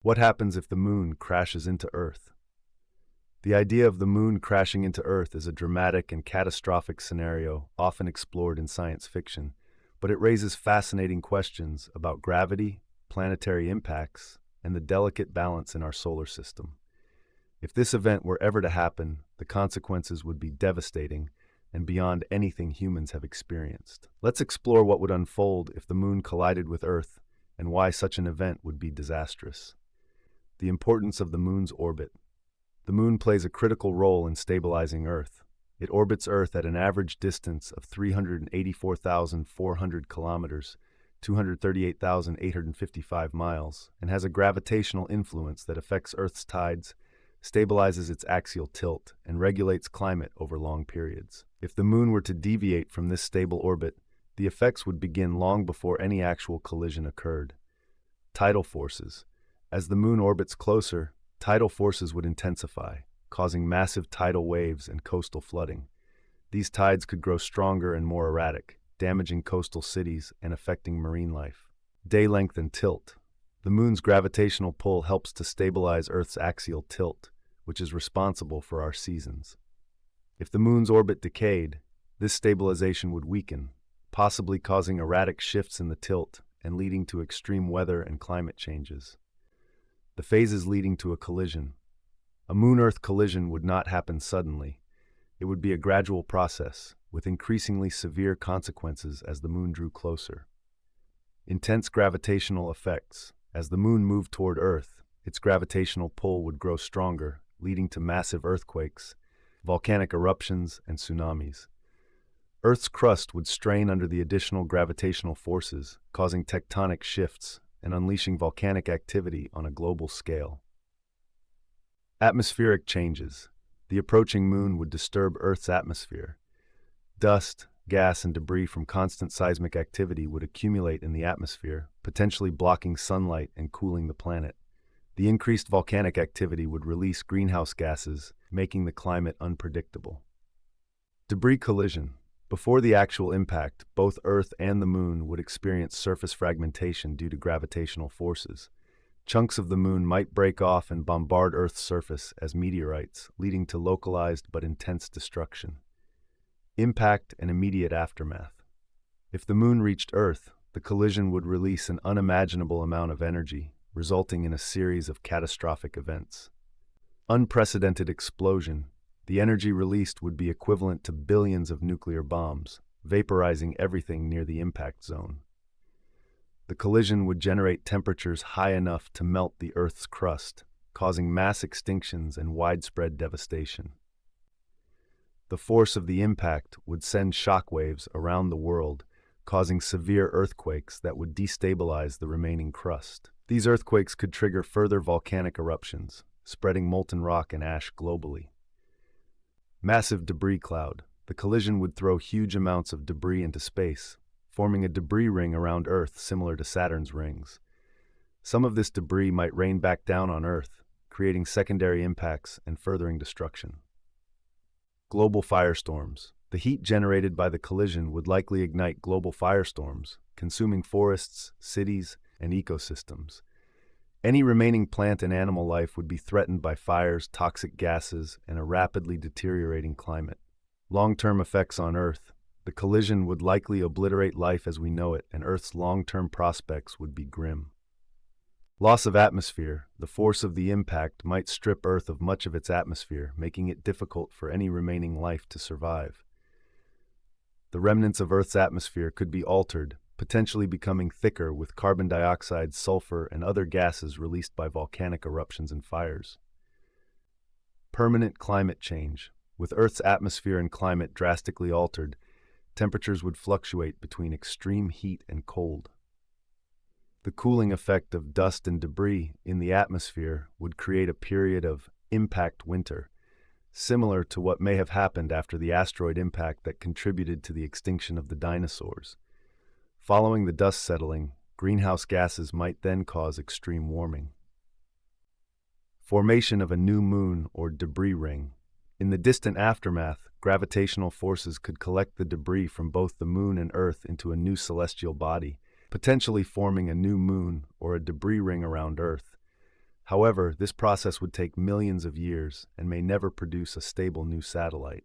What happens if the moon crashes into Earth? The idea of the moon crashing into Earth is a dramatic and catastrophic scenario often explored in science fiction, but it raises fascinating questions about gravity, planetary impacts, and the delicate balance in our solar system. If this event were ever to happen, the consequences would be devastating and beyond anything humans have experienced. Let's explore what would unfold if the moon collided with Earth and why such an event would be disastrous. The importance of the moon's orbit. The moon plays a critical role in stabilizing Earth. It orbits Earth at an average distance of 384,400 kilometers, 238,855 miles, and has a gravitational influence that affects Earth's tides, stabilizes its axial tilt, and regulates climate over long periods. If the moon were to deviate from this stable orbit, the effects would begin long before any actual collision occurred. Tidal forces. As the moon orbits closer, tidal forces would intensify, causing massive tidal waves and coastal flooding. These tides could grow stronger and more erratic, damaging coastal cities and affecting marine life. Day length and tilt. The moon's gravitational pull helps to stabilize Earth's axial tilt, which is responsible for our seasons. If the moon's orbit decayed, this stabilization would weaken, possibly causing erratic shifts in the tilt and leading to extreme weather and climate changes. The phases leading to a collision. A Moon-Earth collision would not happen suddenly. It would be a gradual process, with increasingly severe consequences as the moon drew closer. Intense gravitational effects. As the moon moved toward Earth, its gravitational pull would grow stronger, leading to massive earthquakes, volcanic eruptions, and tsunamis. Earth's crust would strain under the additional gravitational forces, causing tectonic shifts and unleashing volcanic activity on a global scale. Atmospheric changes. The approaching moon would disturb Earth's atmosphere. Dust, gas, and debris from constant seismic activity would accumulate in the atmosphere, potentially blocking sunlight and cooling the planet. The increased volcanic activity would release greenhouse gases, making the climate unpredictable. Debris collision. Before the actual impact, both Earth and the moon would experience surface fragmentation due to gravitational forces. Chunks of the moon might break off and bombard Earth's surface as meteorites, leading to localized but intense destruction. Impact and immediate aftermath. If the moon reached Earth, the collision would release an unimaginable amount of energy, resulting in a series of catastrophic events. Unprecedented explosion. The energy released would be equivalent to billions of nuclear bombs, vaporizing everything near the impact zone. The collision would generate temperatures high enough to melt the Earth's crust, causing mass extinctions and widespread devastation. The force of the impact would send shockwaves around the world, causing severe earthquakes that would destabilize the remaining crust. These earthquakes could trigger further volcanic eruptions, spreading molten rock and ash globally. Massive debris cloud. The collision would throw huge amounts of debris into space, forming a debris ring around Earth similar to Saturn's rings. Some of this debris might rain back down on Earth, creating secondary impacts and furthering destruction. Global firestorms. The heat generated by the collision would likely ignite global firestorms, consuming forests, cities, and ecosystems. Any remaining plant and animal life would be threatened by fires, toxic gases, and a rapidly deteriorating climate. Long-term effects on Earth. The collision would likely obliterate life as we know it, and Earth's long-term prospects would be grim. Loss of atmosphere. The force of the impact might strip Earth of much of its atmosphere, making it difficult for any remaining life to survive. The remnants of Earth's atmosphere could be altered, potentially becoming thicker with carbon dioxide, sulfur, and other gases released by volcanic eruptions and fires. Permanent climate change. With Earth's atmosphere and climate drastically altered, temperatures would fluctuate between extreme heat and cold. The cooling effect of dust and debris in the atmosphere would create a period of impact winter, similar to what may have happened after the asteroid impact that contributed to the extinction of the dinosaurs. Following the dust settling, greenhouse gases might then cause extreme warming. Formation of a new moon or debris ring. In the distant aftermath, gravitational forces could collect the debris from both the moon and Earth into a new celestial body, potentially forming a new moon or a debris ring around Earth. However, this process would take millions of years and may never produce a stable new satellite.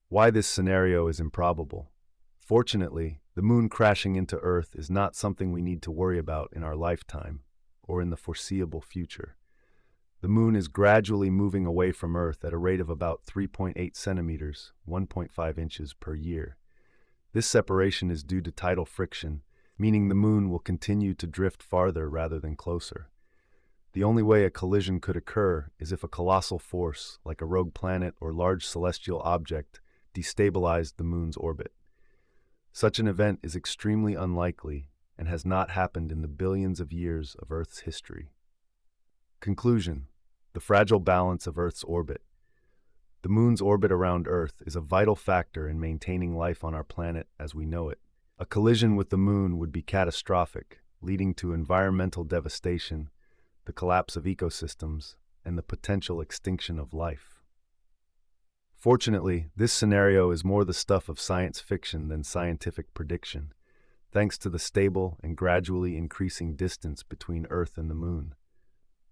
Why this scenario is improbable? Fortunately, the moon crashing into Earth is not something we need to worry about in our lifetime or in the foreseeable future. The moon is gradually moving away from Earth at a rate of about 3.8 centimeters, 1.5 inches per year. This separation is due to tidal friction, meaning the moon will continue to drift farther rather than closer. The only way a collision could occur is if a colossal force, like a rogue planet or large celestial object, destabilized the moon's orbit. Such an event is extremely unlikely and has not happened in the billions of years of Earth's history. Conclusion: the fragile balance of Earth's orbit. The moon's orbit around Earth is a vital factor in maintaining life on our planet as we know it. A collision with the moon would be catastrophic, leading to environmental devastation, the collapse of ecosystems, and the potential extinction of life. Fortunately, this scenario is more the stuff of science fiction than scientific prediction, thanks to the stable and gradually increasing distance between Earth and the moon.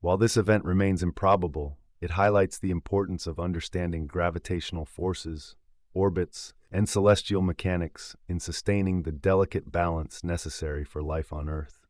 While this event remains improbable, it highlights the importance of understanding gravitational forces, orbits, and celestial mechanics in sustaining the delicate balance necessary for life on Earth.